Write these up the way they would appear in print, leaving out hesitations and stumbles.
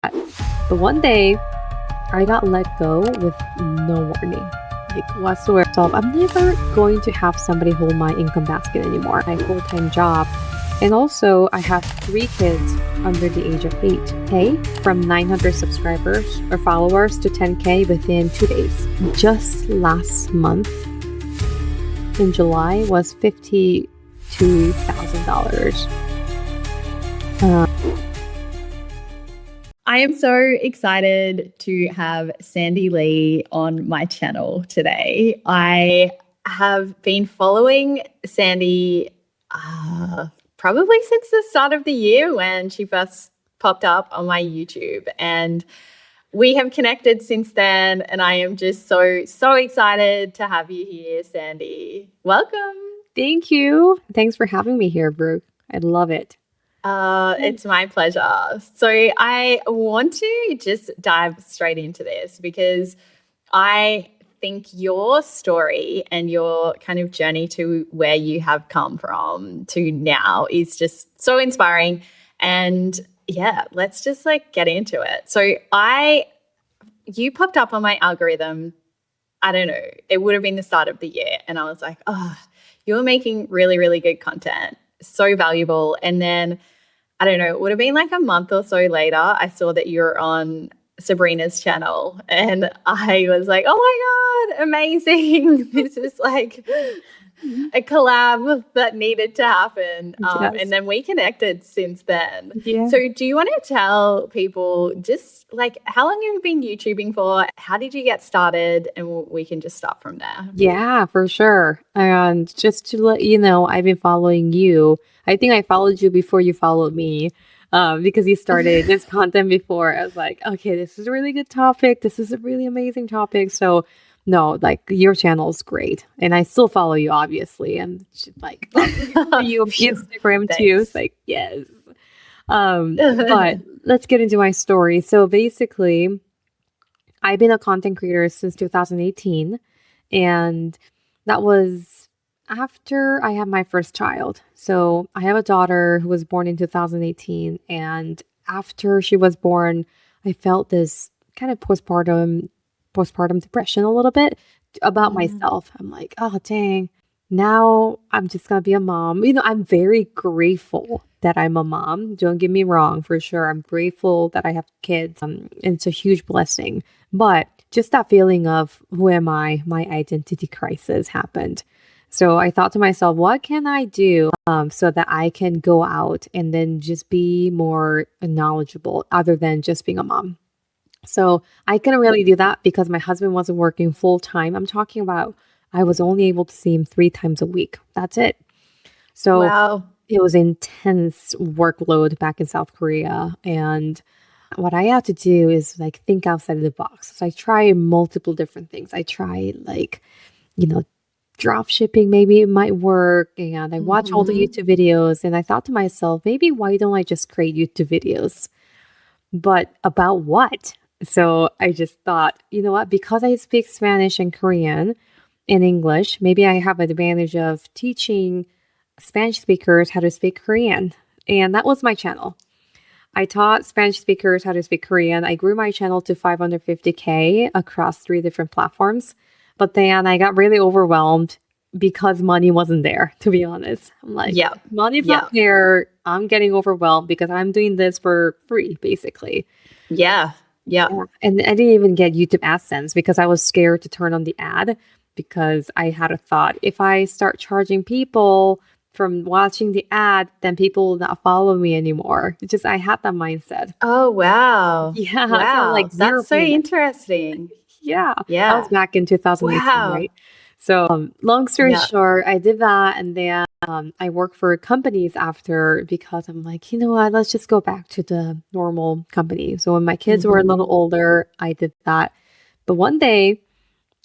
But one day, I got let go with no warning, like whatsoever. So I'm never going to have somebody hold my income basket anymore. My full-time job. And also, I have 3 kids under the age of 8. Hey, from 900 subscribers or followers to 10K within 2 days. Just last month, in July, was $52,000. I am so excited to have Sandy Lee on my channel today. I have been following Sandy probably since the start of the year when she first popped up on my YouTube, and we have connected since then, and I am just so excited to have you here, Sandy. Welcome. Thank you. Thanks for having me here, Brooke. I love it. It's my pleasure. So I want to just dive straight into this because I think your story and your kind of journey to where you have come from to now is just so inspiring. And yeah, let's just get into it. So you popped up on my algorithm, I don't know, it would have been the start of the year. And I was like, oh, you're making really, really good content, so valuable. And then I don't know, it would have been a month or so later, I saw that you're on Sabrina's channel, and I was like, oh my God, amazing. This is a collab that needed to happen. Yes. And then we connected since then. Yeah. So do you want to tell people just how long have you been YouTubing for? How did you get started? And we can just start from there. Yeah, for sure. And just to let you know, I've been following you. I think I followed you before you followed me, because you started this content before. I was like, okay, this is a really good topic. This is a really amazing topic. So no, your channel is great. And I still follow you, obviously. And you on Instagram too. It's yes. But let's get into my story. So basically, I've been a content creator since 2018. And that was after I had my first child. So I have a daughter who was born in 2018. And after she was born, I felt this kind of postpartum depression a little bit about myself. I'm like, oh, dang, now I'm just going to be a mom. I'm very grateful that I'm a mom. Don't get me wrong, for sure. I'm grateful that I have kids. And it's a huge blessing. But just that feeling of who am I, my identity crisis happened. So I thought to myself, what can I do so that I can go out and then just be more knowledgeable other than just being a mom? So I couldn't really do that because my husband wasn't working full time. I'm talking about I was only able to see him 3 times a week. That's it. So wow. It was intense workload back in South Korea. And what I had to do is think outside of the box. So I tried multiple different things. I tried drop shipping, maybe it might work. And I watched all the YouTube videos and I thought to myself, maybe why don't I just create YouTube videos? But about what? So I just thought, you know what? Because I speak Spanish and Korean and English, maybe I have an advantage of teaching Spanish speakers how to speak Korean. And that was my channel. I taught Spanish speakers how to speak Korean. I grew my channel to 550K across 3 different platforms. But then I got really overwhelmed because money wasn't there, to be honest. I'm like, money's not there. I'm getting overwhelmed because I'm doing this for free, basically. Yeah. And I didn't even get YouTube AdSense because I was scared to turn on the ad because I had a thought, if I start charging people from watching the ad, then people will not follow me anymore. It's just, I had that mindset. Oh, wow. Yeah. Wow. So that's so interesting. Yeah. That was back in 2018, right? So long story short, I did that. And then I worked for companies after because I'm like, you know what, let's just go back to the normal company. So when my kids were a little older, I did that. But one day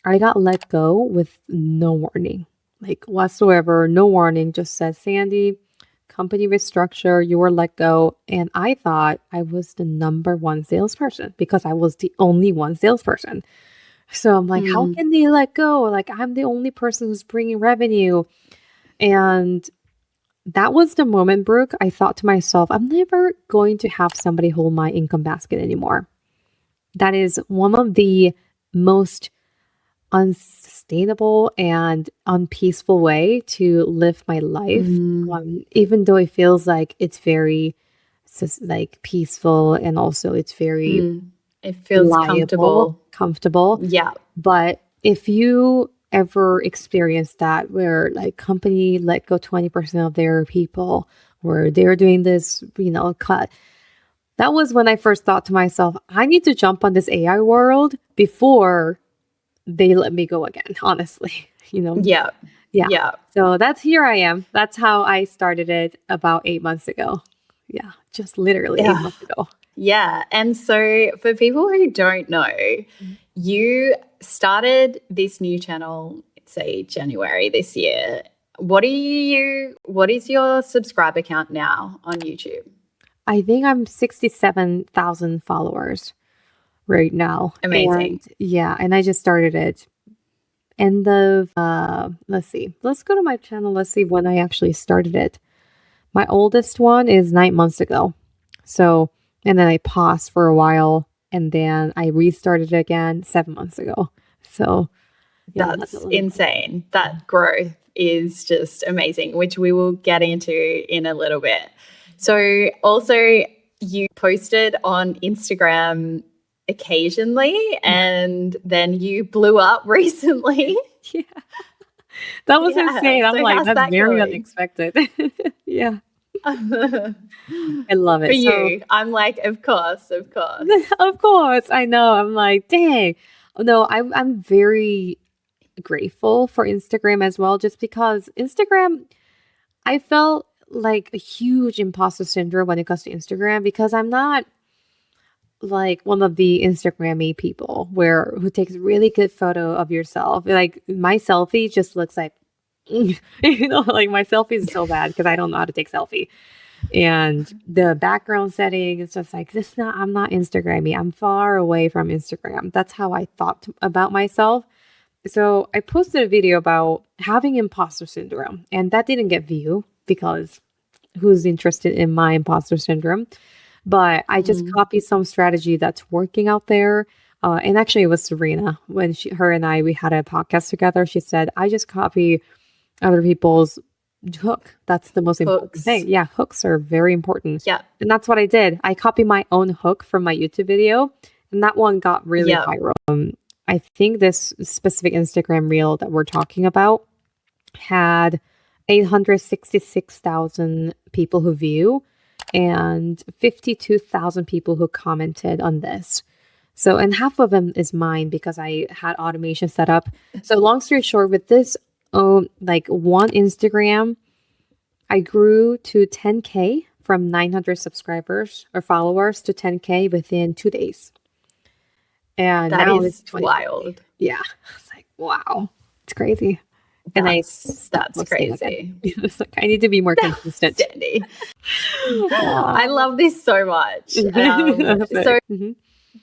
I got let go with no warning, whatsoever, no warning, just said, Sandy, company restructure, you were let go. And I thought I was the number 1 salesperson because I was the only one salesperson. So I'm like, how can they let go? I'm the only person who's bringing revenue. And that was the moment, Brooke, I thought to myself, I'm never going to have somebody hold my income basket anymore. That is one of the most unsustainable and unpeaceful way to live my life. Even though it feels like it's very like peaceful and also it's very It feels reliable, comfortable. comfortable. Yeah. But if you ever experience that where like company let go 20% of their people, where they're doing this, cut, that was when I first thought to myself, I need to jump on this AI world before they let me go again, honestly. Yeah. Yeah. Yeah. So that's here I am. That's how I started it about 8 months ago. Yeah, just literally 8 months ago. Yeah. And so for people who don't know, you started this new channel, say January this year. What is your subscriber count now on YouTube? I think I'm 67,000 followers right now. Amazing. And yeah, and I just started it end of let's see. Let's go to my channel. Let's see when I actually started it. My oldest one is 9 months ago. So, and then I paused for a while and then I restarted it again 7 months ago. So, yeah, that's a That's little bit. insane. That growth is just amazing, which we will get into in a little bit. So, also, you posted on Instagram occasionally, and then you blew up recently. Yeah. That was Yeah. insane. I'm So, like, how's that's that very going? unexpected. Yeah. For I love it. So, you, I'm like, of course, of course. of course, I know. I'm like, dang. No, I'm very grateful for Instagram as well, just because Instagram, I felt like a huge imposter syndrome when it comes to Instagram because I'm not like one of the Instagrammy people who takes really good photo of yourself. Like my selfie just looks like like my selfie is so bad because I don't know how to take selfie. And the background setting is just like this not I'm not Instagrammy. I'm far away from Instagram. That's how I thought about myself. So I posted a video about having imposter syndrome, and that didn't get view because who's interested in my imposter syndrome? But I just copied some strategy that's working out there. And actually, it was Serena when her and I we had a podcast together. She said, "I just copy other people's hook. That's the most important Hooks. thing. Yeah, hooks are very important." Yeah. And that's what I did. I copied my own hook from my YouTube video, and that one got really Yeah. viral. I think this specific Instagram reel that we're talking about had 866,000 people who view and 52,000 people who commented on this. So, and half of them is mine because I had automation set up. So, long story short, with this, like one Instagram, I grew to 10K from 900 subscribers or followers to 10K within 2 days. And That now it's is 2050. wild. Yeah. It's like, wow, it's crazy. And I stopped That's posting again. crazy. It's like, I need to be more consistent. Sandy. I love this so much. So Mhm.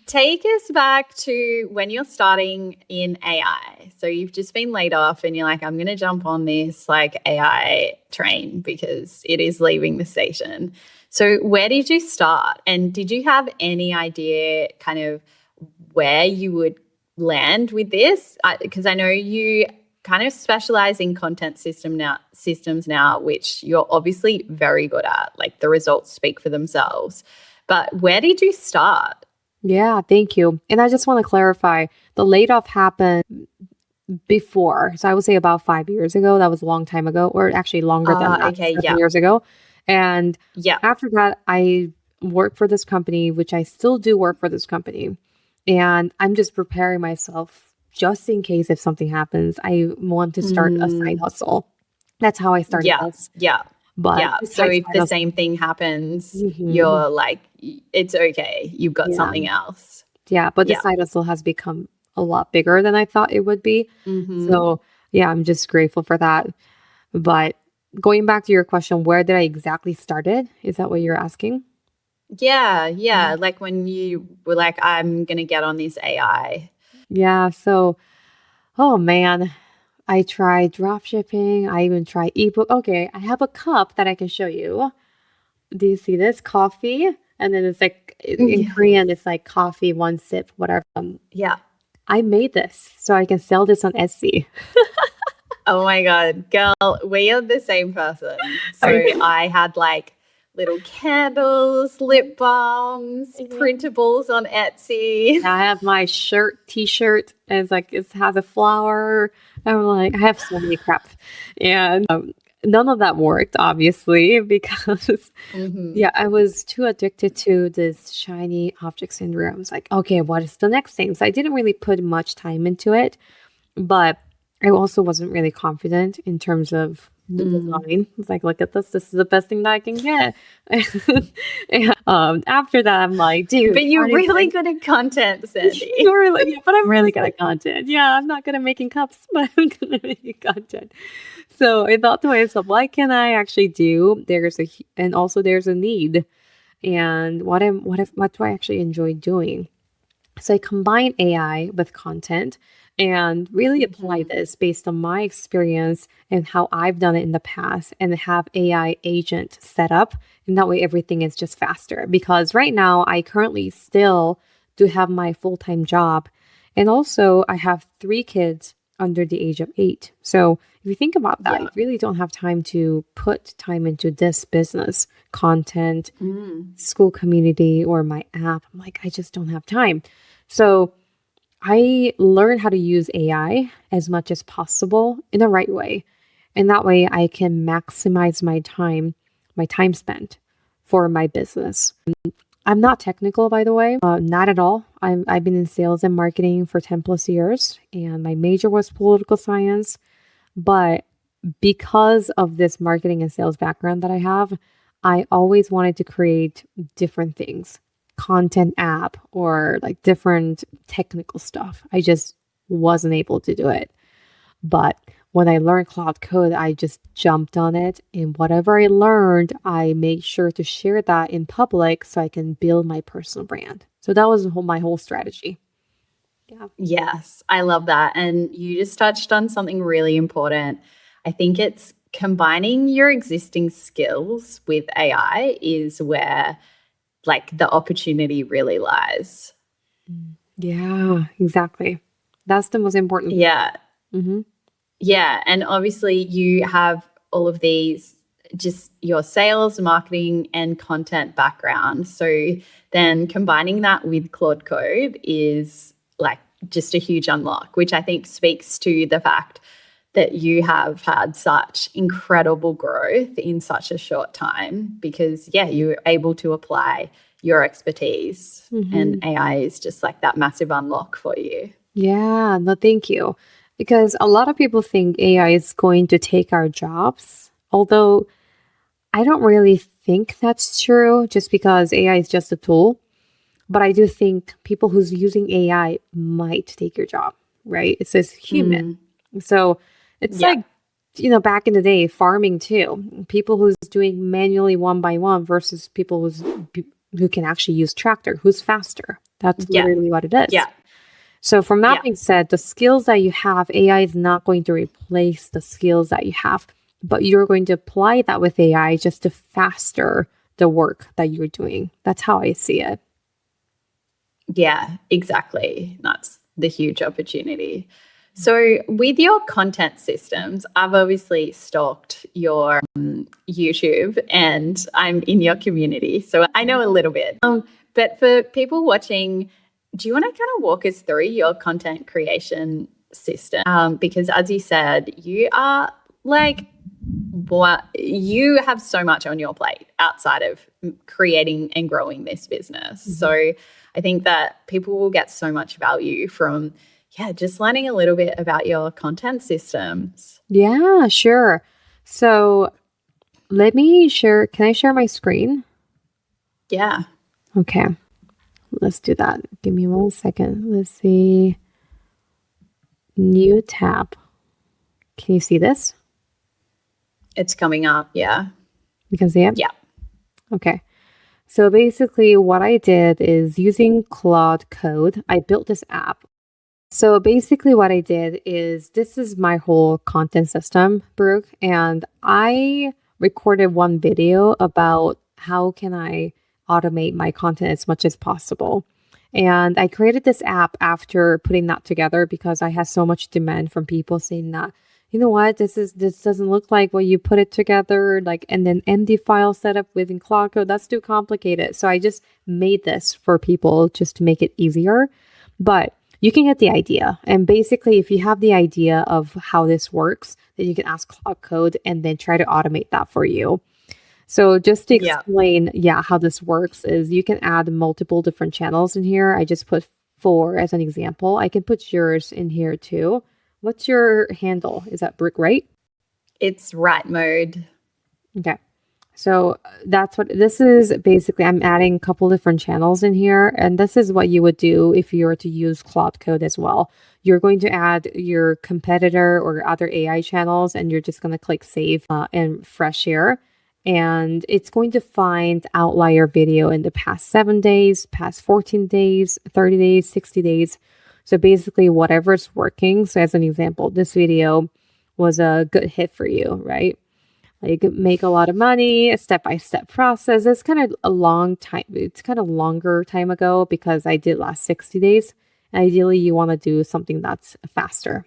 take us back to when you're starting in AI. So you've just been laid off and you're like, I'm going to jump on this like AI train because it is leaving the station. So where did you start? And did you have any idea kind of where you would land with this? Because I know you kind of specialize in systems now, which you're obviously very good at. Like the results speak for themselves. But where did you start? Yeah, thank you. And I just want to clarify the layoff happened before. So I would say about 5 years ago. That was a long time ago, or actually longer than that, Okay, 7 years ago. And yeah, after that, I worked for this company, which I still do work for this company. And I'm just preparing myself just in case if something happens. I want to start a side hustle. That's how I started yeah, this. yeah, But yeah. So besides if side the hustle, same thing happens, mhm, you're like, it's okay. You've got yeah, something else. yeah. But the Yeah. side hustle has become a lot bigger than I thought it would be. Mm-hmm. So yeah, I'm just grateful for that. But going back to your question, where did I exactly started? Is that what you're asking? Yeah, yeah. Like when you were like, I'm gonna get on this AI. Yeah. So, oh man, I tried dropshipping. I even tried ebook. Okay, I have a cup that I can show you. Do you see this? Coffee. And then it's like in Korean, Yes. it's like coffee, one sip, whatever. Yeah. I made this so I can sell this on Etsy. Oh my God, girl, we are the same person. So Okay. I had like little candles, lip balms, printables on Etsy. I have my t-shirt, and it's like it has a flower. I'm like, I have so many crap, and none of that worked, obviously, because Mhm. yeah, I was too addicted to this shiny object syndrome. I was like, okay, what is the next thing? So I didn't really put much time into it, but I also wasn't really confident in terms of the Mm. design. It's like, look at this. This is the best thing that I can get. And after that, I'm like, dude, But you're how do you really think? good at content, Sandy. You're like, yeah, but I'm really good at content. Yeah, I'm not good at making cups, but I'm good at making content. So I thought to myself, what can I actually do? And also there's a need. And what do I actually enjoy doing? So I combine AI with content and really apply Mhm. this based on my experience and how I've done it in the past and have AI agent set up. And that way everything is just faster. Because right now I currently still do have my full-time job. And also I have 3 kids under the age of 8. So if you think about that, Yeah. you really don't have time to put time into this business, content, Mm. school community, or my app. I'm like, I just don't have time. So I learned how to use AI as much as possible in the right way. And that way I can maximize my time spent for my business. I'm not technical, by the way, not at all. I've been in sales and marketing for 10 plus years, and my major was political science. But because of this marketing and sales background that I have, I always wanted to create different things, content app or like different technical stuff. I just wasn't able to do it. But when I learned Claude Code, I just jumped on it. And whatever I learned, I made sure to share that in public so I can build my personal brand. So that was my whole strategy. Yeah. Yes, I love that. And you just touched on something really important. I think it's combining your existing skills with AI is where like the opportunity really lies. Yeah, exactly. That's the most important. Yeah. Mm-hmm. Yeah. And obviously, you have all of these just your sales, marketing, and content background. So then combining that with Claude Code is like just a huge unlock, which I think speaks to the fact that you have had such incredible growth in such a short time because, yeah, you're able to apply your expertise, and Mm-hmm. AI is just like that massive unlock for you. Yeah, no, thank you. Because a lot of people think AI is going to take our jobs, although I don't really think that's true just because AI is just a tool. But I do think people who's using AI might take your job, right? It says human. Mm, So it's yeah. like, back in the day, farming too. People who's doing manually one by one versus people who can actually use tractor, who's faster. That's Yeah. literally what it is. Yeah. So from that Yeah. being said, the skills that you have, AI is not going to replace the skills that you have, but you're going to apply that with AI just to faster the work that you're doing. That's how I see it. Yeah, exactly. That's the huge opportunity. So, with your content systems, I've obviously stalked your YouTube and I'm in your community. So, I know a little bit. But for people watching, do you want to kind of walk us through your content creation system? Because, as you said, you are like, what you have so much on your plate outside of creating and growing this business. Mhm. So I think that people will get so much value from, yeah, just learning a little bit about your content systems. Yeah, sure. So let me share. Can I share my screen? Yeah. Okay, let's do that. Give me 1 second. Let's see. New tab. Can you see this? It's coming up. Yeah. You can see it? Yeah. Okay. So basically, what I did is using Claude Code, I built this app So basically what I did is this is my whole content system, Brooke, and I recorded one video about how can I automate my content as much as possible. And I created this app after putting that together because I had so much demand from people saying that, you know what, this doesn't look like what you put it together, like and then MD file setup within Claude Code, that's too complicated. So I just made this for people just to make it easier. But you can get the idea. And basically, if you have the idea of how this works, then you can ask Claude Code and then try to automate that for you. So just to Yeah. explain, how this works is you can add multiple different channels in here. I just put 4 as an example. I can put yours in here too. What's your handle? Is that Brick, right? It's right mode. Okay. So that's what this is basically. I'm adding a couple different channels in here, and this is what you would do if you were to use Claude Code as well. You're going to add your competitor or other AI channels, and you're just going to click save and fresh here. And it's going to find outlier video in the past 7 days, past 14 days, 30 days, 60 days. So basically, whatever's working. So, as an example, this video was a good hit for you, right? Like make a lot of money, a step-by-step process. It's kind of a long time. It's kind of longer time ago because I did last 60 days. Ideally, you want to do something that's faster.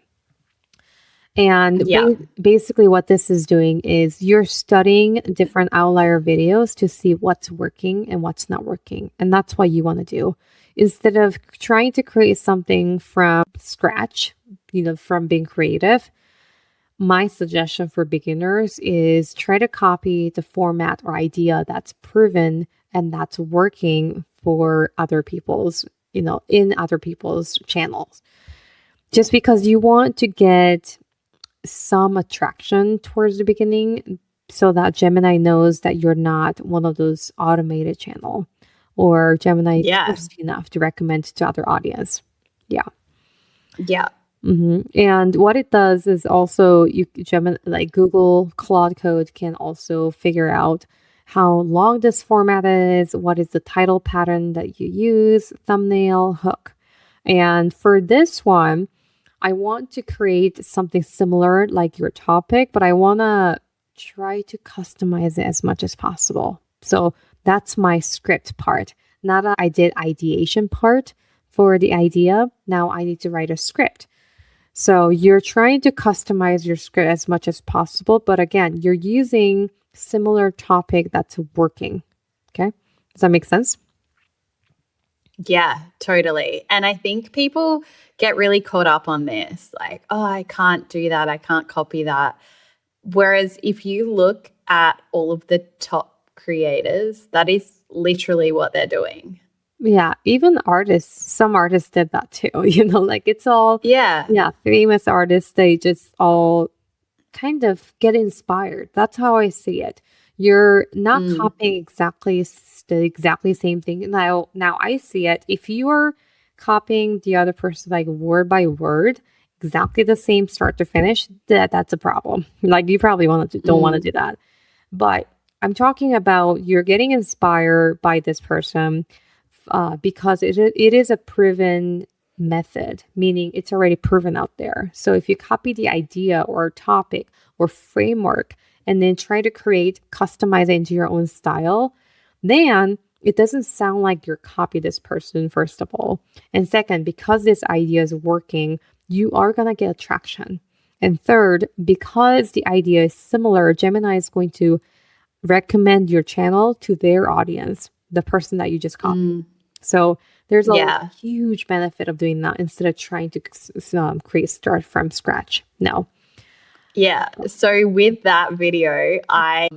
And Yeah. basically what this is doing is you're studying different outlier videos to see what's working and what's not working. And that's what you want to do. Instead of trying to create something from scratch, from being creative, my suggestion for beginners is try to copy the format or idea that's proven and that's working for other people's, in other people's channels. Just because you want to get some attraction towards the beginning so that Gemini knows that you're not one of those automated channel or Gemini is Yeah. trusty enough to recommend to other audience. Yeah. Yeah. And what it does is also Gemini, like Google Claude Code can also figure out how long this format is, what is the title pattern that you use, thumbnail, hook. And for this one, I want to create something similar like your topic, but I want to try to customize it as much as possible. So that's my script part. Now that I did ideation part for the idea, now I need to write a script. So you're trying to customize your script as much as possible, but again, you're using similar topic that's working. Okay. Does that make sense? Yeah, totally. And I think people get really caught up on this, like, oh, I can't do that. I can't copy that. Whereas if you look at all of the top creators, that is literally what they're doing. Yeah, even artists, some artists did that too. Like it's all, Yeah. famous artists, they just all kind of get inspired. That's how I see it. You're not copying exactly same thing. Now I see it. If you are copying the other person like word by word, exactly the same start to finish, that's a problem. Like you probably don't want to do that. But I'm talking about you're getting inspired by this person because it is a proven method, meaning it's already proven out there. So if you copy the idea or topic or framework and then try to customize it into your own style, then it doesn't sound like you're copy this person, first of all. And second, because this idea is working, you are going to get traction. And third, because the idea is similar, Gemini is going to recommend your channel to their audience, the person that you just copied. So there's a huge benefit of doing that instead of trying to start from scratch. No. Yeah. So with that video, I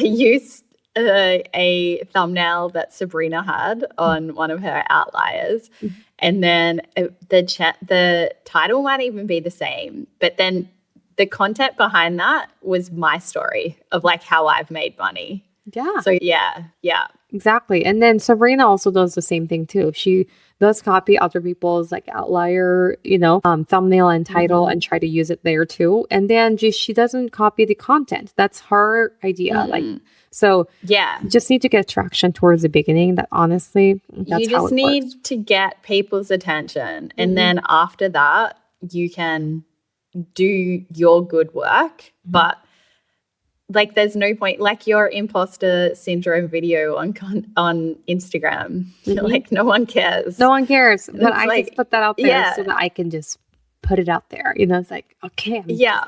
used a thumbnail that Sabrina had on one of her outliers, and then the title might even be the same, but then the content behind that was my story of like how I've made money. Yeah. So yeah. exactly. And then Sabrina also does the same thing too. She does copy other people's like outlier, thumbnail and title and try to use it there too. And then she doesn't copy the content. That's her idea. Like, so Yeah. you just need to get traction towards the beginning. That honestly, that's You how just it need works. to get people's attention. And then after that, you can do your good work. But like, there's no point, like your imposter syndrome video on Instagram, like no one cares. No one cares. And But it's I like, just put that out there yeah, so that I can just put it out there. It's like, okay, I'm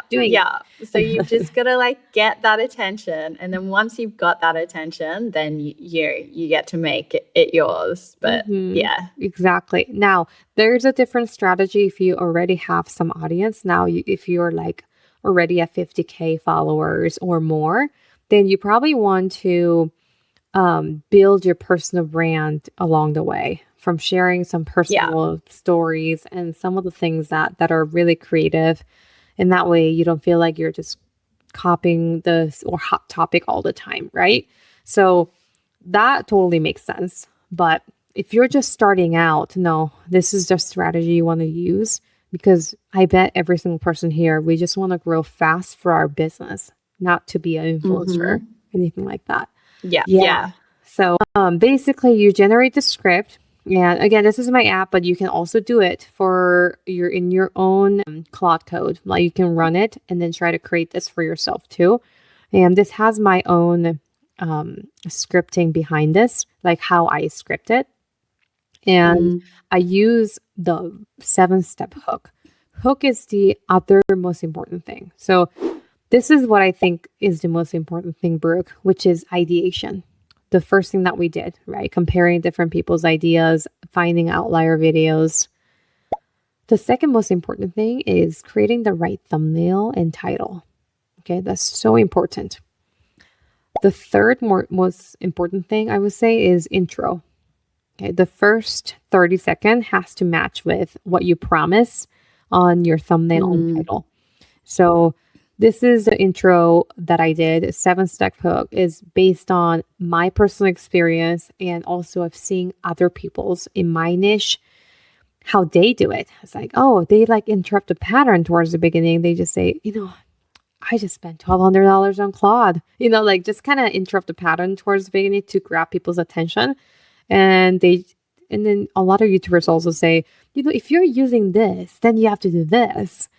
doing it. So you've just got to like get that attention. And then once you've got that attention, then you get to make it yours. But yeah. Exactly. Now, there's a different strategy if you already have some audience. Now, if you're like already at 50K followers or more, then you probably want to build your personal brand along the way from sharing some personal stories and some of the things that are really creative. And that way you don't feel like you're just copying this or hot topic all the time, right? So that totally makes sense. But if you're just starting out, no, this is just strategy you want to use, because I bet every single person here, we just want to grow fast for our business, not to be an influencer, anything like that. Yeah. So basically you generate the script. And again, this is my app, but you can also do it in your own Claude Code. Like you can run it and then try to create this for yourself too. And this has my own scripting behind this, like how I script it. And I use the 7-step hook. Hook is the other most important thing. So this is what I think is the most important thing, Brooke, which is ideation. The first thing that we did, right? Comparing different people's ideas, finding outlier videos. The second most important thing is creating the right thumbnail and title. Okay, that's so important. The third most important thing I would say is intro. Okay, the first 30-second has to match with what you promise on your thumbnail and title. So this is the intro that I did. 7-step hook is based on my personal experience and also of seeing other people's in my niche, how they do it. It's like, oh, they like interrupt the pattern towards the beginning. They just say, I just spent $1,200 on Claude, like just kind of interrupt the pattern towards the beginning to grab people's attention. And then a lot of YouTubers also say, if you're using this, then you have to do this.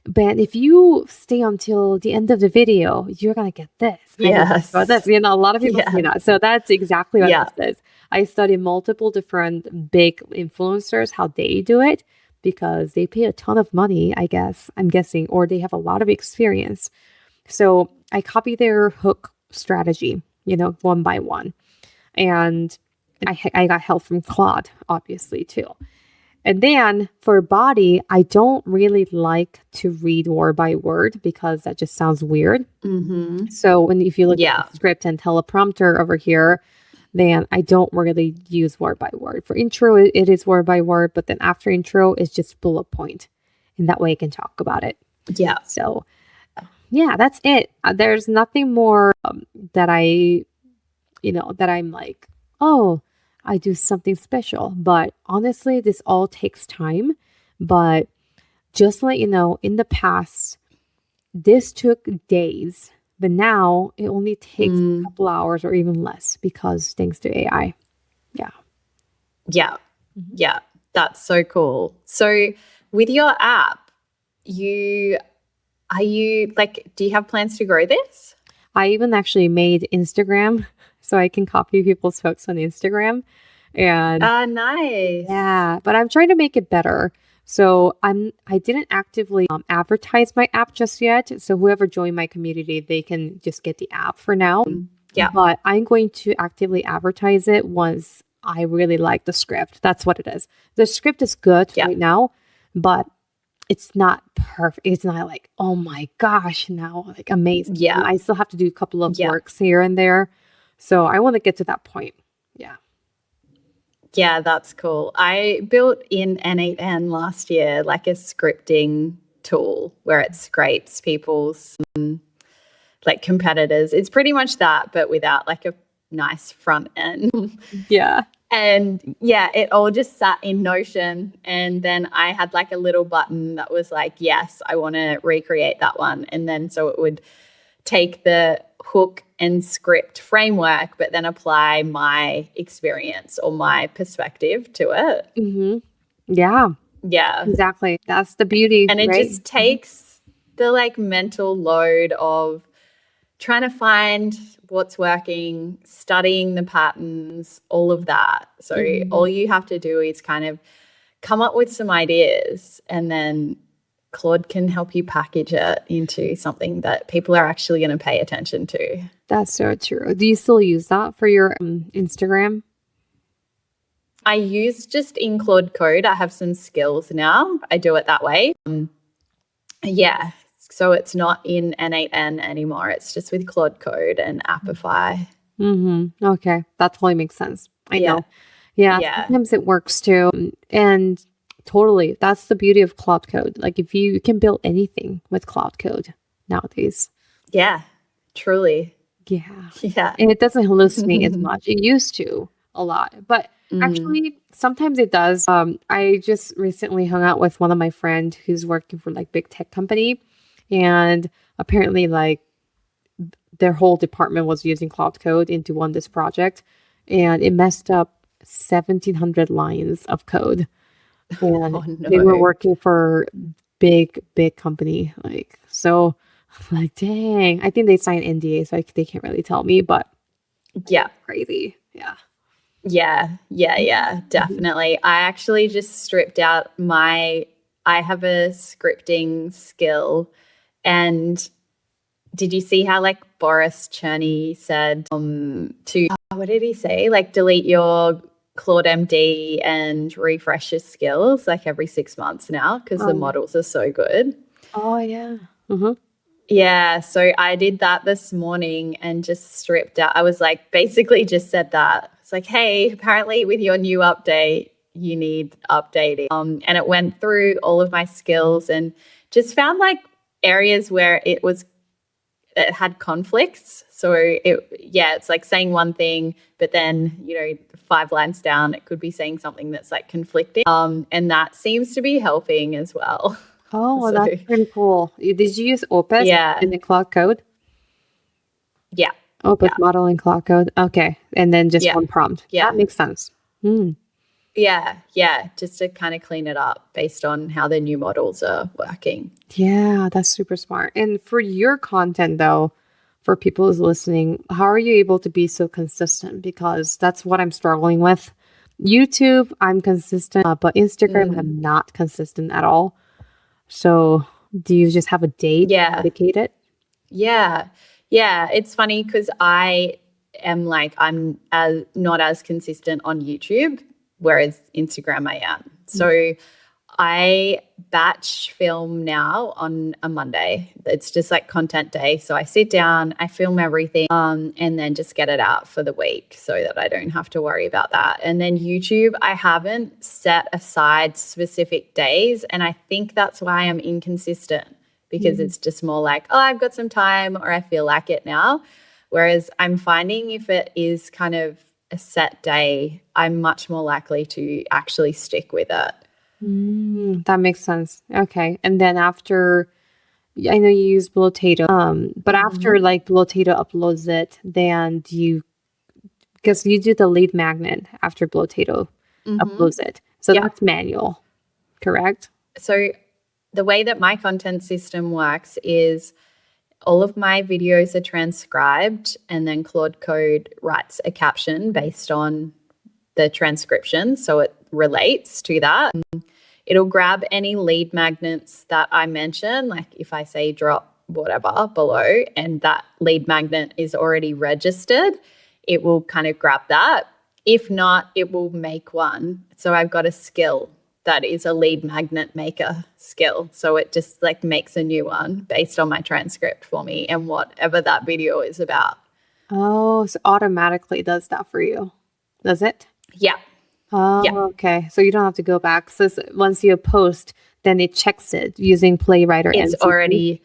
But if you stay until the end of the video, you're going to get this. Yes. About this. A lot of people say that. So that's exactly what this is. I studied multiple different big influencers, how they do it, because they pay a ton of money, I guess, I'm guessing, or they have a lot of experience. So I copy their hook strategy, one by one. And I got help from Claude, obviously, too. And then for body, I don't really like to read word by word because that just sounds weird. So if you look at the script and teleprompter over here, then I don't really use word by word. For intro, it is word by word, but then after intro, it's just bullet point. And that way I can talk about it. Yeah. So yeah, that's it. There's nothing more that that I'm like, oh, I do something special. But honestly, this all takes time. But just to let you know, in the past, this took days. But now it only takes a couple hours or even less because thanks to AI. Yeah. Yeah. Yeah. That's so cool. So with your app, do you have plans to grow this? I even actually made Instagram so I can copy people's hooks on Instagram. And nice. Yeah, but I'm trying to make it better. So I didn't actively advertise my app just yet. So whoever joined my community, they can just get the app for now. Yeah. But I'm going to actively advertise it once I really like the script. That's what it is. The script is good right now, but it's not perfect. It's not like, oh my gosh, now like amazing. Yeah. I still have to do a couple of works here and there. So I want to get to that point. Yeah. Yeah, that's cool. I built in N8N last year like a scripting tool where it scrapes people's like competitors. It's pretty much that, but without like a nice front end. Yeah. And yeah, it all just sat in Notion. And then I had like a little button that was like, yes, I want to recreate that one. And then so it would take the hook and script framework, but then apply my experience or my perspective to it. Mm-hmm. Yeah, Yeah. exactly. That's the beauty, And it right? just takes the like mental load of trying to find what's working, studying the patterns, all of that. So all you have to do is kind of come up with some ideas, and then Claude can help you package it into something that people are actually going to pay attention to. That's so true. Do you still use that for your Instagram? I use just in Claude Code. I have some skills now. I do it that way. Yeah. So it's not in N8N anymore. It's just with Claude Code and Appify. Mm-hmm. Okay. That totally makes sense. I Yeah. know. Yeah. Yeah. Sometimes it works too. And totally. That's the beauty of Claude Code. Like if you can build anything with Claude Code nowadays. Yeah. Truly. Yeah. Yeah. And it doesn't hallucinate as much. It used to a lot. But actually, sometimes it does. I just recently hung out with one of my friends who's working for like big tech company. And apparently like their whole department was using Claude Code into this project. And it messed up 1,700 lines of code. And Oh, no. they were working for big company. Like, so like, dang, I think they signed NDA, so they can't really tell me, but Yeah. crazy. Yeah. Yeah, definitely. I actually just stripped out I have a scripting skill. And did you see how like Boris Cherny said what did he say? Like delete your Claude MD and refresh your skills like every 6 months now because the models are so good. Oh, yeah. Mm-hmm. Yeah, so I did that this morning and just stripped out. I was like, basically just said that. It's like, hey, apparently with your new update, you need updating. And it went through all of my skills and just found like areas where it had conflicts. So it's like saying one thing, but then, 5 lines down, it could be saying something that's like conflicting. And that seems to be helping as well. Oh, So, that's pretty cool. Did you use Opus in the Claude Code? Yeah. Opus model in Claude Code. Okay. And then just one prompt. Yeah. That makes sense. Yeah. Just to kind of clean it up based on how the new models are working. Yeah, that's super smart. And for your content, though, for people who's listening, how are you able to be so consistent? Because that's what I'm struggling with. YouTube, I'm consistent, but Instagram, I'm not consistent at all. So do you just have a date dedicated? Yeah. It's funny because I am like, I'm not as consistent on YouTube, whereas Instagram I am. So I batch film now on a Monday. It's just like content day. So I sit down, I film everything, and then just get it out for the week so that I don't have to worry about that. And then YouTube, I haven't set aside specific days. And I think that's why I'm inconsistent because it's just more like, oh, I've got some time or I feel like it now. Whereas I'm finding if it is kind of a set day, I'm much more likely to actually stick with it. That makes sense. Okay. And then after, I know you use Blotato, but after like Blotato uploads it, then because you do the lead magnet after Blotato uploads it. So that's manual, correct? So the way that my content system works is all of my videos are transcribed and then Claude Code writes a caption based on the transcription. So it relates to that. It'll grab any lead magnets that I mention, like if I say drop whatever below and that lead magnet is already registered, it will kind of grab that. If not, it will make one. So I've got a skill that is a lead magnet maker skill. So it just like makes a new one based on my transcript for me and whatever that video is about. Oh, so automatically does that for you, does it? Yeah. Oh, okay. So you don't have to go back. So once you post, then it checks it using Playwright or It's NCP. already.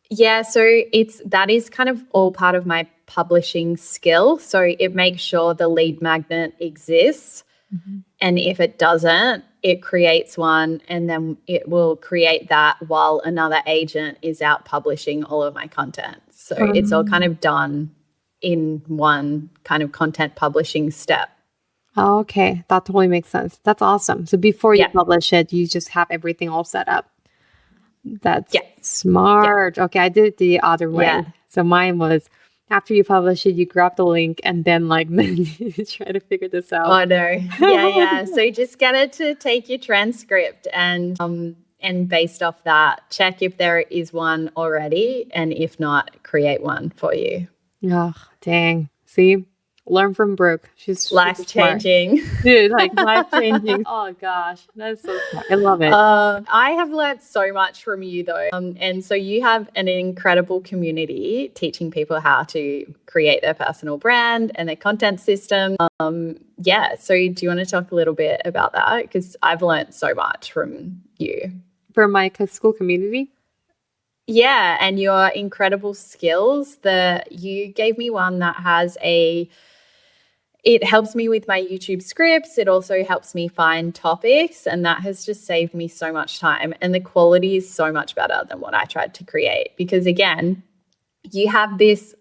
Yeah, so that is kind of all part of my publishing skill. So it makes sure the lead magnet exists. And if it doesn't, it creates one, and then it will create that while another agent is out publishing all of my content. So it's all kind of done in one kind of content publishing step. Oh, okay. That totally makes sense. That's awesome. So before you publish it, you just have everything all set up. That's smart. Okay, I did it the other way. So mine was after you publish it, you grab the link and then then you try to figure this out. Oh no. Yeah. So you just get it to take your transcript and based off that, check if there is one already, and if not, create one for you. Oh, dang. See? Learn from Brooke. She's life-changing. Dude, life-changing. Oh gosh, that's so smart. I love it. I have learned so much from you though. And so you have an incredible community teaching people how to create their personal brand and their content system. So do you want to talk a little bit about that? Because I've learned so much from you. From my school community? Yeah, and your incredible skills. You gave me one that has it helps me with my YouTube scripts. It also helps me find topics, and that has just saved me so much time. And the quality is so much better than what I tried to create because, again, you have these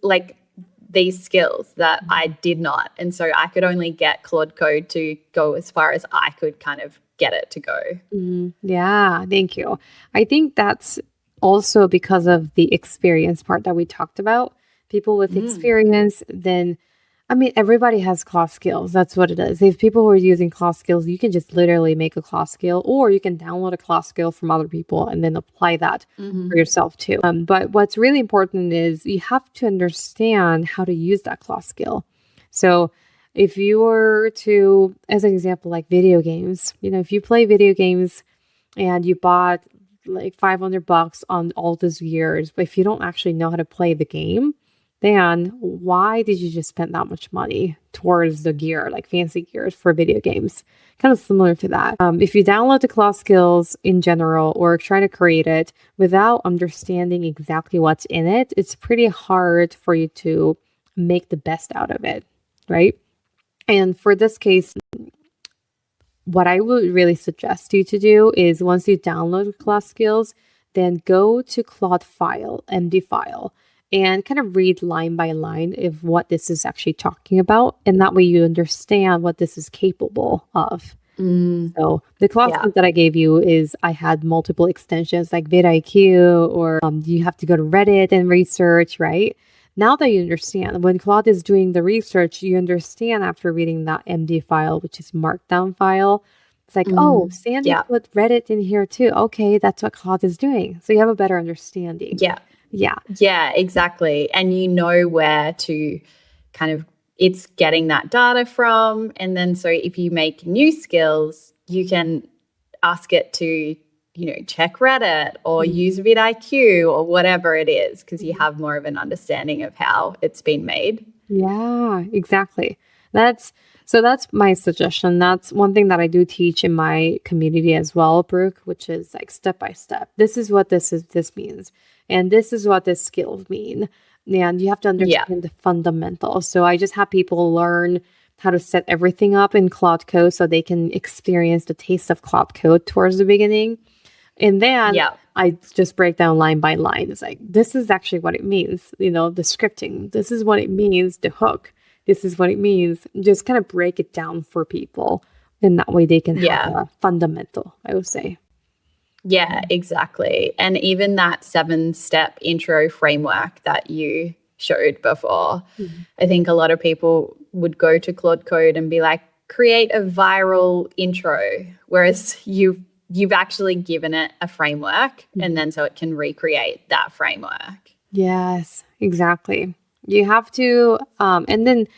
skills that I did not. And so I could only get Claude Code to go as far as I could kind of get it to go. Yeah, thank you. I think that's also because of the experience part that we talked about. People with experience, then everybody has class skills. That's what it is. If people were using class skills, you can just literally make a class skill, or you can download a class skill from other people and then apply that for yourself too. But what's really important is you have to understand how to use that class skill. So if you were to, as an example, like video games, if you play video games and you bought like $500 on all those years, but if you don't actually know how to play the game, then why did you just spend that much money towards the gear, like fancy gears for video games? Kind of similar to that. If you download the class skills in general or try to create it without understanding exactly what's in it, it's pretty hard for you to make the best out of it, right? And for this case, what I would really suggest you to do is once you download class skills, then go to Claude file, MD file, and kind of read line by line of what this is actually talking about. And that way you understand what this is capable of. So the class that I gave you is I had multiple extensions like vidIQ, or you have to go to Reddit and research, right? Now that you understand, when Claude is doing the research, you understand after reading that MD file, which is markdown file. It's like, oh, Sandy put Reddit in here too. Okay, that's what Claude is doing. So you have a better understanding. Yeah, exactly. And you know where to kind of, it's getting that data from. And then so if you make new skills, you can ask it to, check Reddit or use vidIQ or whatever it is, because you have more of an understanding of how it's been made. Yeah, exactly. That's my suggestion. That's one thing that I do teach in my community as well, Brooke, which is like step by step. This is what this means. And this is what this skills mean. And you have to understand the fundamentals. So I just have people learn how to set everything up in Claude Code so they can experience the taste of Claude Code towards the beginning. And then I just break down line by line. It's like, this is actually what it means, the scripting. This is what it means, the hook. This is what it means. Just kind of break it down for people. And that way they can have a fundamental, I would say. Yeah, exactly. And even that 7-step intro framework that you showed before, I think a lot of people would go to Claude Code and be like, create a viral intro, whereas you've actually given it a framework and then so it can recreate that framework. Yes, exactly. You have to, and then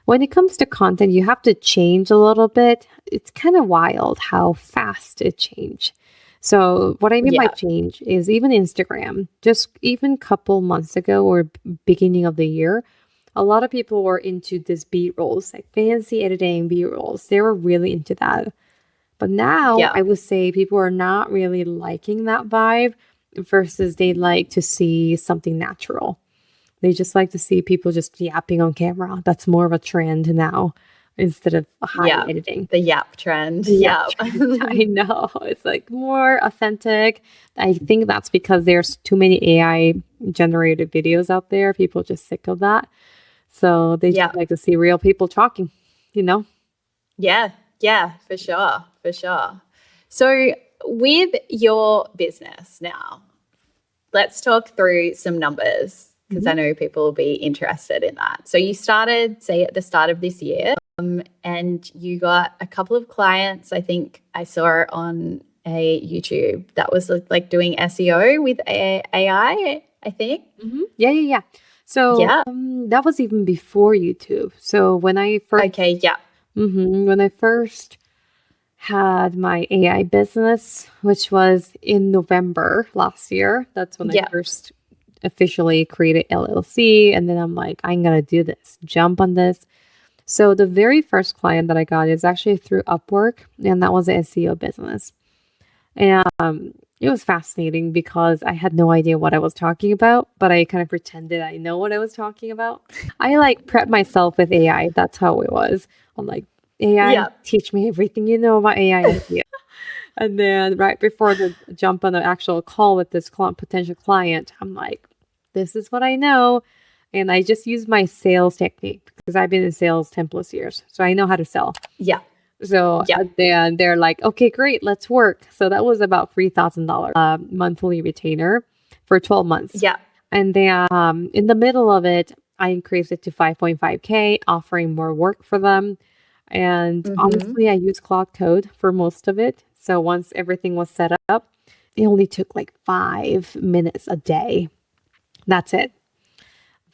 when it comes to content, you have to change a little bit. It's kind of wild how fast it changed. So what I mean by change is even Instagram, just even a couple months ago or beginning of the year, a lot of people were into this B-rolls, like fancy editing B-rolls. They were really into that. But now I would say people are not really liking that vibe versus they like to see something natural. They just like to see people just yapping on camera. That's more of a trend now instead of high Yeah. editing. The yap trend. The Yeah. yap trend. I know. It's like more authentic. I think that's because there's too many AI generated videos out there. People are just sick of that. So they Yeah. just like to see real people talking, you know? Yeah. Yeah, for sure. For sure. So with your business now, let's talk through some numbers because I know people will be interested in that. So you started, say, at the start of this year, and you got a couple of clients. I think I saw on a YouTube that was like doing SEO with AI, I think. Yeah. So Yeah. that was even before YouTube. So when I first, Okay. Yeah. when I first had my AI business, which was in November last year, that's when I Yeah. first officially created LLC. And then I'm like, I'm going to do this, jump on this. So the very first client that I got is actually through Upwork, and that was an SEO business. And it was fascinating because I had no idea what I was talking about, but I kind of pretended I know what I was talking about. I like prepped myself with AI. That's how it was. I'm like, AI, Yeah. teach me everything you know about AI SEO. And then right before the jump on the actual call with this potential client, I'm like, this is what I know. And I just use my sales technique because I've been in sales 10 plus years. So I know how to sell. Yeah. So Yeah. then they're like, okay, great, let's work. So that was about $3,000 monthly retainer for 12 months. Yeah. And then in the middle of it, I increased it to 5.5K, offering more work for them. And honestly, I used Claude Code for most of it. So once everything was set up, it only took like 5 minutes a day. That's it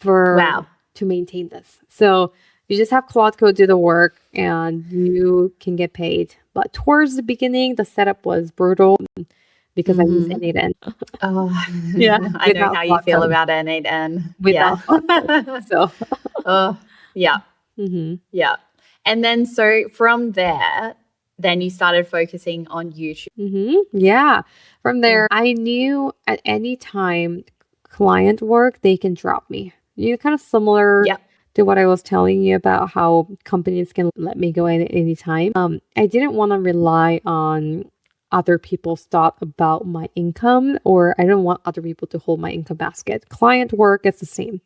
Wow. to maintain this. So you just have Claude Code do the work and you can get paid. But towards the beginning, the setup was brutal because I use N8N. Oh, Yeah, I know without how you Claude feel Code. about N8N. Yeah. Without Claude Code. So, Oh, yeah. hmm Yeah. And then so from there, then you started focusing on YouTube. yeah. From there, I knew at any time client work, they can drop me. Kind of similar Yeah. to what I was telling you about how companies can let me go in at any time. I didn't want to rely on other people's thought about my income, or I don't want other people to hold my income basket. Client work is the same.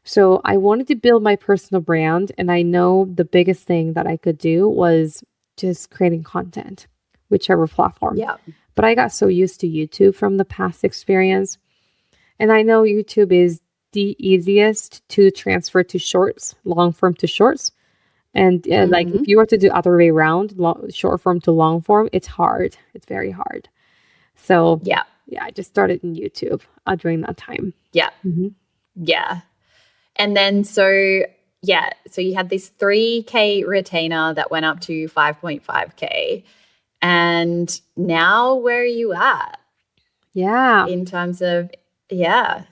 So I wanted to build my personal brand, and I know the biggest thing that I could do was just creating content, whichever platform. Yeah. But I got so used to YouTube from the past experience. And I know YouTube is the easiest to transfer to shorts, long form to shorts. And like if you were to do other way around, short form to long form, it's hard. It's very hard. So Yeah. I just started in YouTube during that time. Yeah. Yeah. And then so you had this 3K retainer that went up to 5.5K. And now where are you at Yeah. in terms of, yeah.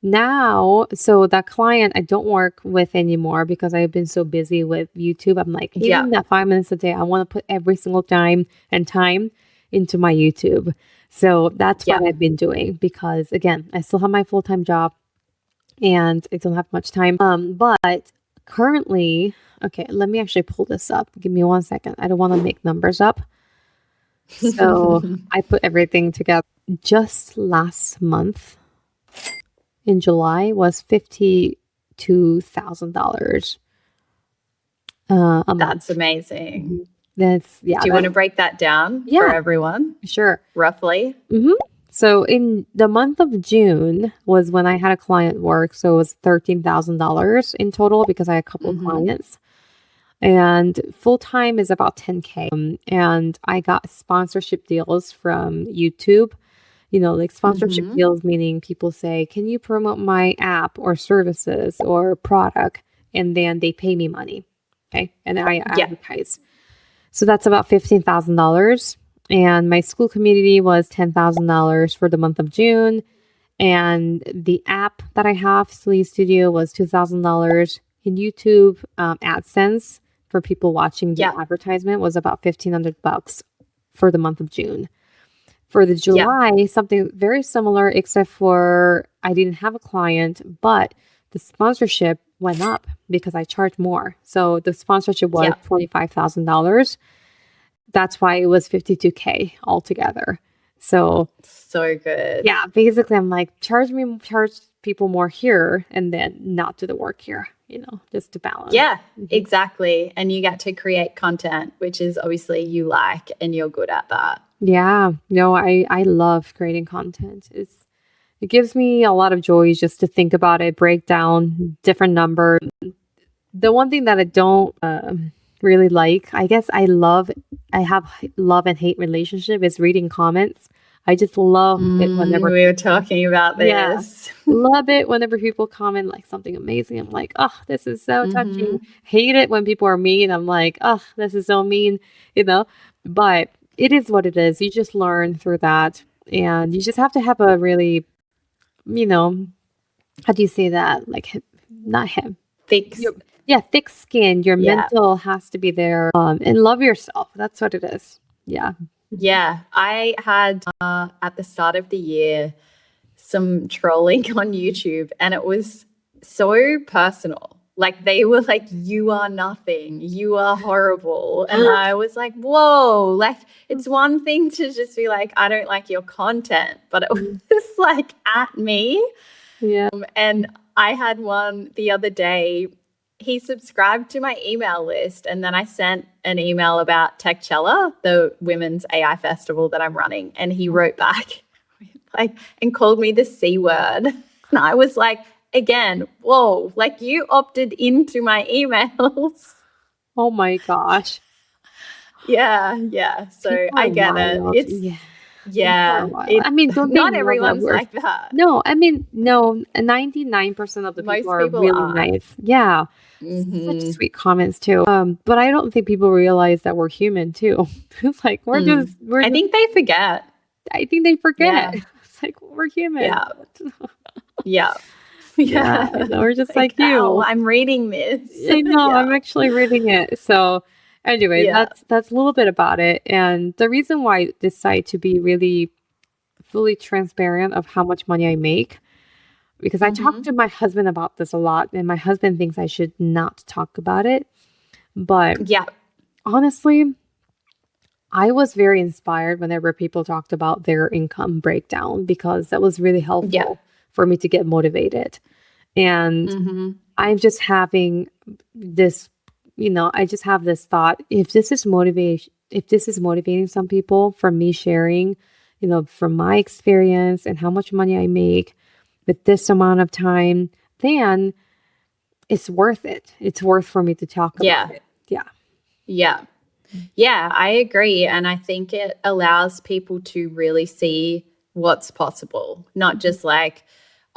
Now, so that client I don't work with anymore because I've been so busy with YouTube. I'm like, even that 5 minutes a day, I want to put every single time into my YouTube. So that's what I've been doing because again, I still have my full-time job and I don't have much time. But currently, okay, let me actually pull this up. Give me 1 second. I don't want to make numbers up. So I put everything together. Just last month in July was $52,000 a month. That's amazing. That's Do you want to break that down for everyone? Sure. Roughly. So in the month of June was when I had a client work. So it was $13,000 in total because I had a couple of clients. And full time is about 10K. And I got sponsorship deals from YouTube. Like sponsorship deals, meaning people say, can you promote my app or services or product? And then they pay me money. Okay. And I advertise. So that's about $15,000. And my school community was $10,000 for the month of June. And the app that I have, Sleeve Studio, was $2,000. In YouTube AdSense for people watching the advertisement was about $1,500 for the month of June. For the July, something very similar, except for I didn't have a client, but the sponsorship went up because I charged more. So the sponsorship was $25,000. That's why it was 52K altogether. So So good. yeah, basically I'm like, charge people more here and then not do the work here, just to balance. Yeah, exactly. And you get to create content, which is obviously you like and you're good at that. Yeah, no, I love creating content. It gives me a lot of joy just to think about it, break down different numbers. The one thing that I don't really like, I guess I have love and hate relationship is reading comments. I just love it whenever we were talking about this. Yeah, love it whenever people comment like something amazing. I'm like, oh, this is so touching. Hate it when people are mean. I'm like, oh, this is so mean, But it is what it is. You just learn through that, and you just have to have a really, how do you say that? Like, not him. Thick Skin. Your mental has to be there, and love yourself. That's what it is. Yeah. Yeah, I had at the start of the year some trolling on YouTube, and it was so personal. Like they were like, "You are nothing. You are horrible," and I was like, "Whoa!" Like it's one thing to just be like, "I don't like your content," but it was like at me. Yeah. And I had one the other day. He subscribed to my email list, and then I sent an email about Techchella, the women's AI festival that I'm running, and he wrote back and called me the C word. And I was like, again, whoa, like you opted into my emails. Oh my gosh. Yeah. So People I are get wild. it. It's I mean, don't not they love everyone's that word? like that. No, I mean, no, 99% of the Most people are people really are. nice. Yeah. Such sweet comments too. But I don't think people realize that we're human too. It's like I think they forget. I think they forget. Yeah. It's like we're human. Yeah. We're just like you. Oh, I'm reading this. I know, I'm actually reading it. So anyway, that's a little bit about it. And the reason why I decide to be really fully transparent of how much money I make, because I talk to my husband about this a lot, and my husband thinks I should not talk about it. But honestly, I was very inspired whenever people talked about their income breakdown, because that was really helpful for me to get motivated. And I'm just having this, I just have this thought, if this is motivating some people from me sharing, from my experience and how much money I make with this amount of time, then it's worth it. It's worth for me to talk about it. Yeah, I agree. And I think it allows people to really see what's possible, not just like,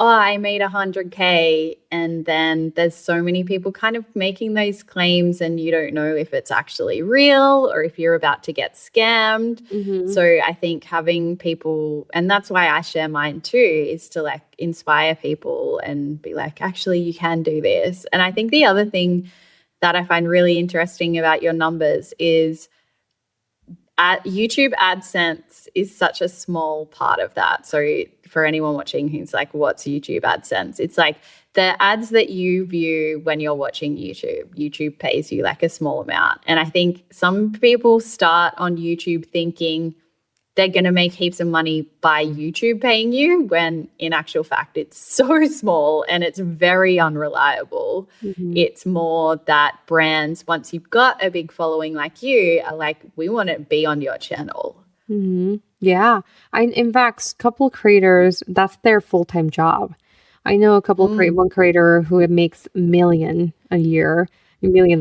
oh, I made 100K, and then there's so many people kind of making those claims and you don't know if it's actually real or if you're about to get scammed. So I think having people, and that's why I share mine too, is to like inspire people and be like, actually, you can do this. And I think the other thing that I find really interesting about your numbers is YouTube AdSense is such a small part of that. So for anyone watching who's like, what's YouTube AdSense? It's like the ads that you view when you're watching YouTube. YouTube pays you like a small amount. And I think some people start on YouTube thinking they're going to make heaps of money by YouTube paying you, when in actual fact, it's so small and it's very unreliable. It's more that brands, once you've got a big following like you, are like, we want to be on your channel. Yeah. In fact, a couple creators, that's their full-time job. I know a couple one creator who makes $1 million a year, $1 million,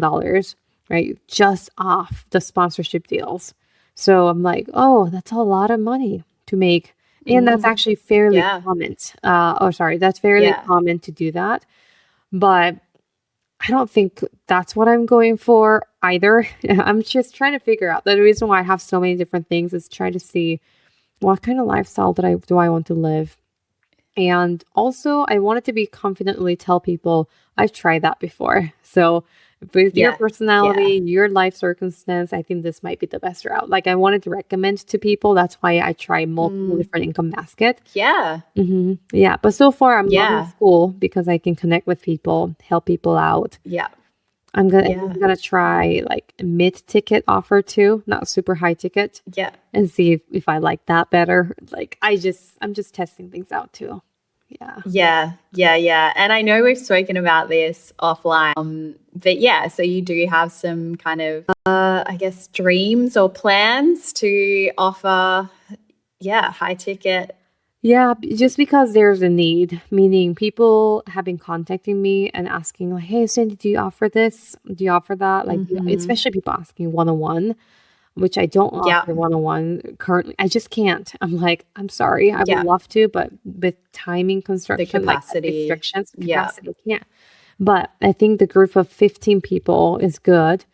right? Just off the sponsorship deals. So I'm like, oh, that's a lot of money to make. And that's actually fairly common. That's fairly common to do that. But I don't think that's what I'm going for either. I'm just trying to figure out. The reason why I have so many different things is try to see what kind of lifestyle do I want to live. And also, I wanted to be confidently tell people I've tried that before. So, with your Yeah. Yeah. personality, your life circumstance, I think this might be the best route. Like, I wanted to recommend to people. That's why I try multiple Mm, different income basket. yeah. Yeah, but so far I'm loving Yeah. school because I can connect with people, help people out. Yeah. I'm Yeah. gonna try like a mid-ticket offer too, not super high ticket, Yeah. and see if I like that better. Like I'm just testing things out too. Yeah. Yeah, yeah, yeah. And I know we've spoken about this offline, but yeah, so you do have some kind of, I guess, dreams or plans to offer, yeah, high ticket. Yeah, just because there's a need, meaning people have been contacting me and asking like, "Hey, Cindy, do you offer this? Do you offer that?" Like, Hmm. especially people asking one-on-one, which I don't Yeah, offer one-on-one currently. I just can't. I'm like, I'm sorry. I would yeah, love to, but with timing the construction, like capacity. restrictions, Yeah, capacity, I can't. But I think the group of 15 people is good.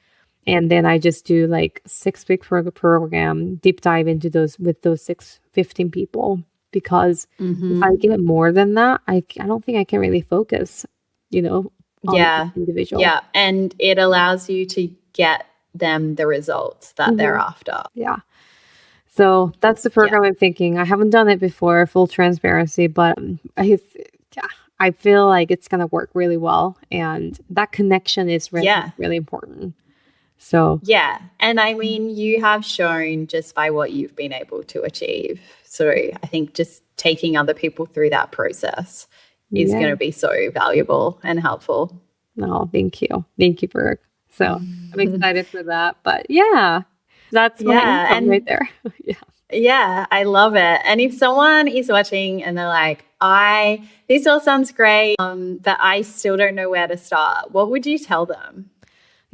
And then I just do like 6 week program, deep dive into those with those 15 people. Because if I hmm, give it more than that, I don't think I can really focus, on each yeah, individual. yeah. And it allows you to get them the results that they're Hmm. after. Yeah. So that's the Yeah, program I'm thinking. I haven't done it before, full transparency, but yeah, I feel like it's gonna work really well, and that connection is really yeah. really important. So Yeah. And I mean, you have shown just by what you've been able to achieve. So I think just taking other people through that process is yeah, going to be so valuable and helpful. no, thank you, Brooke. So I'm excited for that. But yeah, that's my Yeah. income right And there. Yeah, yeah, I love it. And if someone is watching and they're like, this all sounds great, but I still don't know where to start, what would you tell them?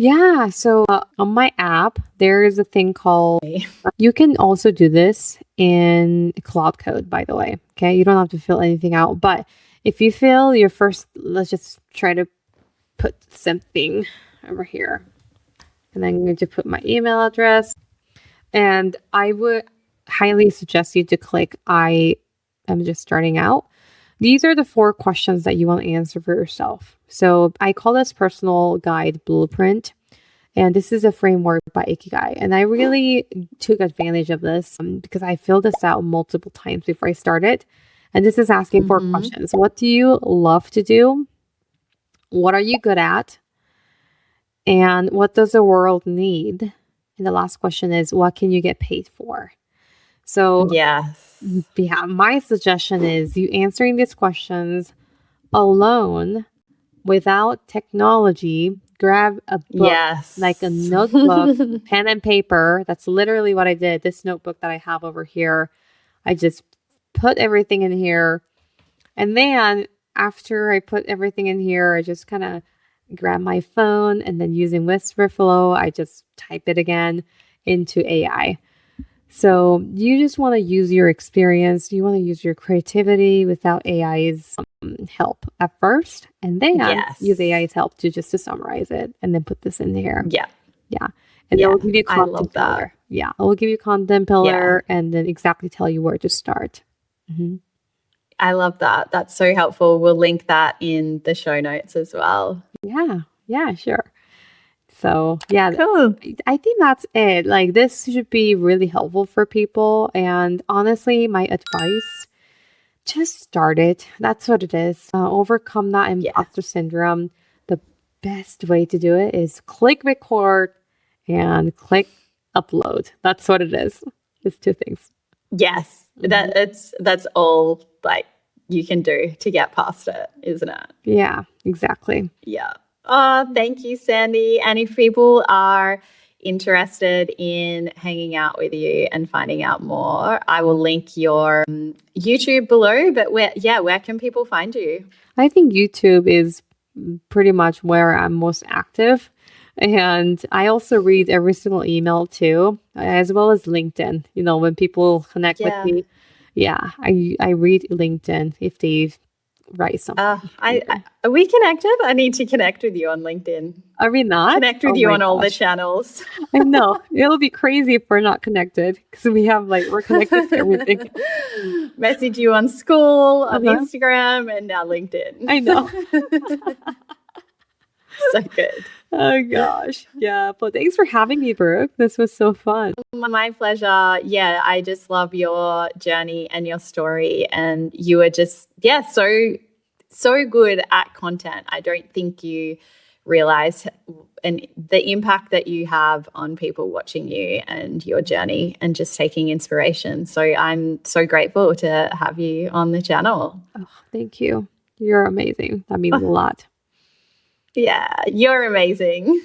yeah. So on my app, there is a thing called. You can also do this in Claude Code, by the way. Okay. You don't have to fill anything out. But if you fill your first, let's just try to put something over here. And I'm going to put my email address. And I would highly suggest you to click I am just starting out. These are the 4 questions that you want to answer for yourself. So I call this personal guide blueprint. And this is a framework by Ikigai. And I really took advantage of this because I filled this out multiple times before I started. And this is asking 4 questions. What do you love to do? What are you good at? And what does the world need? And the last question is, what can you get paid for? So, Yes. yeah, my suggestion is you answering these questions alone without technology. Grab a book, like a Yes. notebook, pen and paper. That's literally what I did. This notebook that I have over here, I just put everything in here. And then after I put everything in here, I just kind of grab my phone and then using Whisperflow, I just type it again into AI. So you just want to use your experience, you want to use your creativity without AI's help at first, and then use Yes. AI's help to summarize it and then put this in here. Yeah. Yeah. And it Yeah. will give you I content love that. pillar. Yeah. It will give you content Yeah. pillar and then exactly tell you where to start. Hmm. I love that. That's so helpful. We'll link that in the show notes as well. Yeah. Yeah, sure. So, yeah, Cool. I think that's it. Like, this should be really helpful for people. And honestly, my advice just start it. That's what it is. Overcome that Yeah. imposter syndrome. The best way to do it is click record and click upload. That's what it is. It's 2 things. Yes. Mhm. That's all like you can do to get past it, isn't it? Yeah, exactly. Yeah. Oh, thank you, Sandy. And if people are interested in hanging out with you and finding out more, I will link your YouTube below. But where can people find you? I think YouTube is pretty much where I'm most active. And I also read every single email too, as well as LinkedIn. You know, when people connect with Yeah. me, yeah, I read LinkedIn if they write something. Are we connected? I need to connect with you on LinkedIn. Are we not? Connect with Oh you my on all the gosh. channels. I know. It'll be crazy if we're not connected because we're connected to everything. Message you on school, on Uh-huh. Instagram, and now LinkedIn. I know. So good. Oh gosh. Yeah. But thanks for having me, Brooke. This was so fun. My pleasure. Yeah, I just love your journey and your story. And you are just, so good at content. I don't think you realize and the impact that you have on people watching you and your journey and just taking inspiration. So I'm so grateful to have you on the channel. Oh, thank you. You're amazing. That means a lot. Yeah, you're amazing.